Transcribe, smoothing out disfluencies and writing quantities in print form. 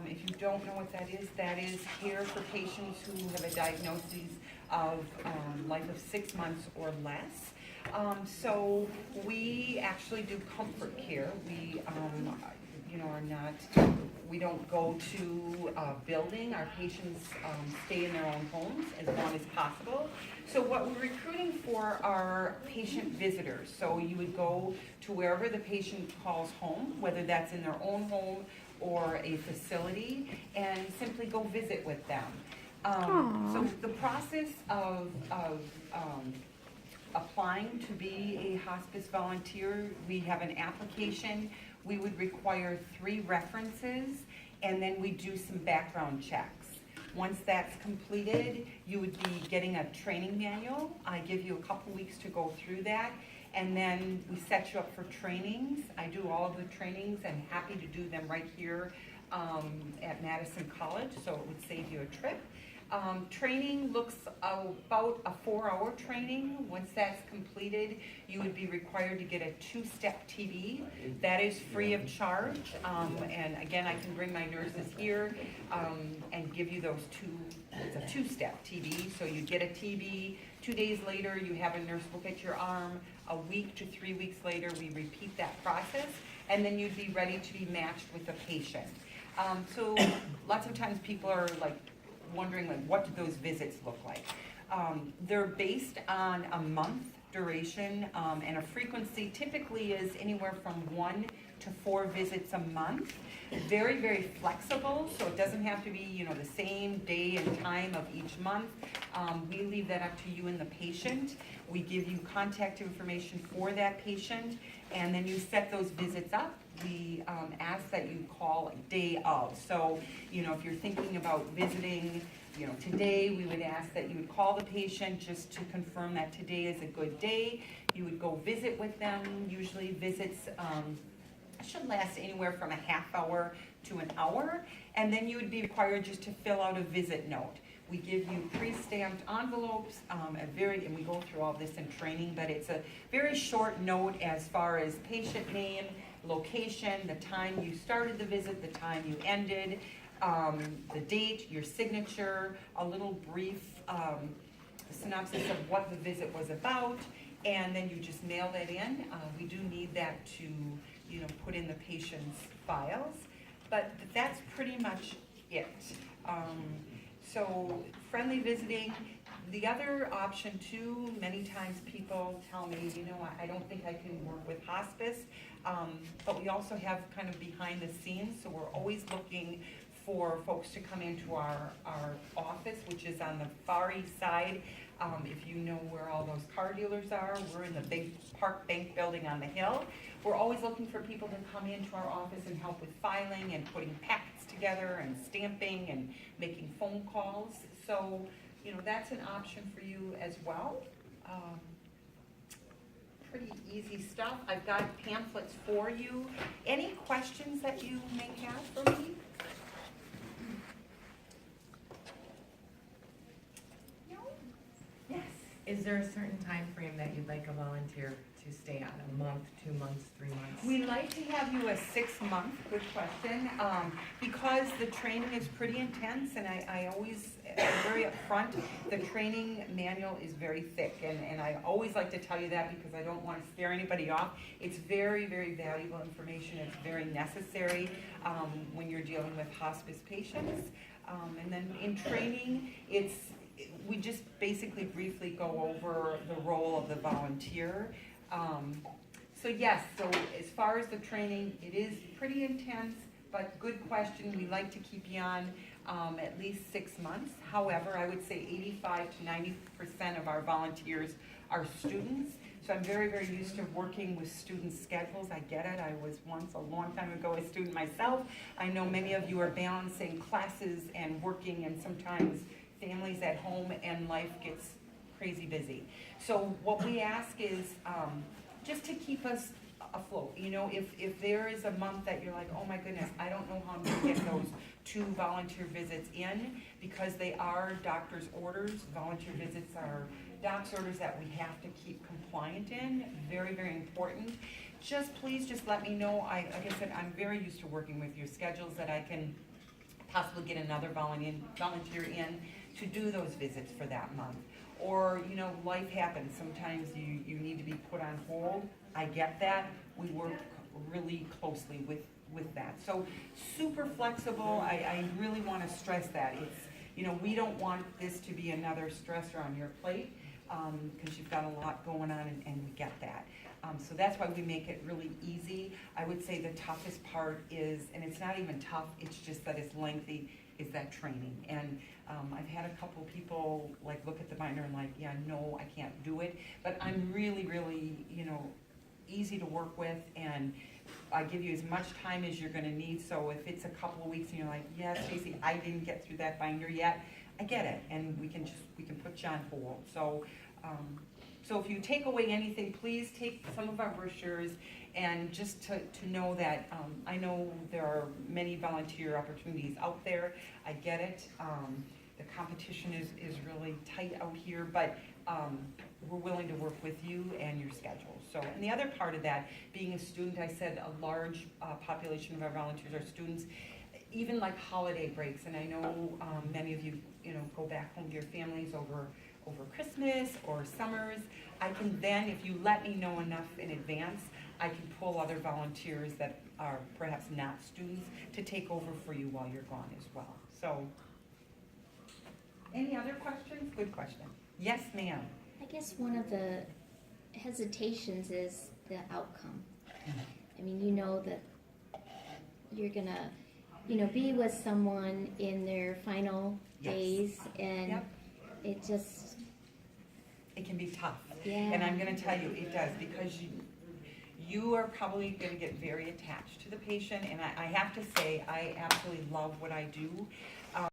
If you don't know what that is care for patients who have a diagnosis of life of 6 months or less. So we actually do comfort care. We we don't go to a building. Our patients stay in their own homes as long as possible. So what we're recruiting for are patient visitors. So you would go to wherever the patient calls home, whether that's in their own home or a facility, and simply go visit with them. So the process of applying to be a hospice volunteer, we have an application. We would require 3 references, and then we do some background checks. Once that's completed, you would be getting a training manual. I give you a couple weeks to go through that, and then we set you up for trainings. I do all of the trainings and happy to do them right here at Madison College, so it would save you a trip. Training looks about a 4-hour training. Once that's completed, you would be required to get a 2-step TB. That is free of charge. And again, I can bring my nurses here and give you those it's a 2-step TB. So you get a TB, 2 days later you have a nurse look at your arm, a week to 3 weeks later we repeat that process, and then you'd be ready to be matched with a patient. So lots of times people are like, wondering what do those visits look like. They're based on a month duration, and a frequency typically is anywhere from 1 to 4 visits a month. Very, very flexible, so it doesn't have to be the same day and time of each month. We leave that up to you and the patient. We give you contact information for that patient, and then you set those visits up. We ask that you call a day of. So, if you're thinking about visiting, today, we would ask that you would call the patient just to confirm that today is a good day. You would go visit with them. Usually visits should last anywhere from a half hour to an hour. And then you would be required just to fill out a visit note. We give you pre-stamped envelopes, and we go through all this in training, but it's a very short note as far as patient name, location, the time you started the visit, the time you ended, the date, your signature, a little brief synopsis of what the visit was about, and then you just mail that in. We do need that to, put in the patient's files, but that's pretty much it. So friendly visiting. The other option too, many times people tell me, I don't think I can work with hospice, but we also have kind of behind the scenes, so we're always looking for folks to come into our office, which is on the far east side. If you know where all those car dealers are, we're in the big Park Bank building on the hill. We're always looking for people to come into our office and help with filing and putting packets together and stamping and making phone calls. So, that's an option for you as well. Pretty easy stuff. I've got pamphlets for you. Any questions that you may have for me? No? Yes. Is there a certain time frame that you'd like a volunteer to stay on? A month, 2 months, 3 months? We like to have you a 6-month, good question, because the training is pretty intense, and I always am very upfront. The training manual is very thick, and I always like to tell you that because I don't want to scare anybody off. It's very, very valuable information. It's very necessary when you're dealing with hospice patients. And then in training, we just basically briefly go over the role of the volunteer. So yes, so as far as the training, it is pretty intense, but good question. We like to keep you on at least 6 months. However, I would say 85 to 90% of our volunteers are students. So I'm very, very used to working with student schedules. I get it. I was once, a long time ago, a student myself. I know many of you are balancing classes and working, and sometimes families at home, and life gets crazy busy. So what we ask is just to keep us afloat. If there is a month that you're like, oh my goodness, I don't know how I'm going to get those 2 volunteer visits in, because they are doctor's orders. Volunteer visits are doc's orders that we have to keep compliant in. Very, very important. Please just let me know. Like I said, I'm very used to working with your schedules, that I can possibly get another volunteer in to do those visits for that month. Or, you know, life happens. Sometimes you need to be put on hold. I get that. We work really closely with that. So super flexible. I really want to stress that. It's, you know, we don't want this to be another stressor on your plate, because you've got a lot going on, and we get that. So that's why we make it really easy. I would say the toughest part is, and it's not even tough, it's just that it's lengthy, is that training. And I've had a couple people like look at the binder and like, yeah, no, I can't do it. But I'm really, really, you know, easy to work with, and I give you as much time as you're gonna need. So if it's a couple of weeks and you're like, yeah, Stacy, I didn't get through that binder yet, I get it, and we can put you on hold. So, so if you take away anything, please take some of our brochures, and just to know that, I know there are many volunteer opportunities out there. I get it. The competition is really tight out here, but we're willing to work with you and your schedule. So, and the other part of that, being a student, I said a large population of our volunteers are students. Even like holiday breaks, and I know many of you, you know, go back home to your families over Christmas or summers. I can then, if you let me know enough in advance, I can pull other volunteers that are perhaps not students to take over for you while you're gone as well. So, any other questions? Good question. Yes, ma'am. I guess one of the hesitations is the outcome. I mean, you know that you're gonna, you know, be with someone in their final Yes. days, and Yep. it just, It can be tough. yeah. And I'm gonna tell you, it does, because you are probably gonna get very attached to the patient, and I have to say, I absolutely love what I do.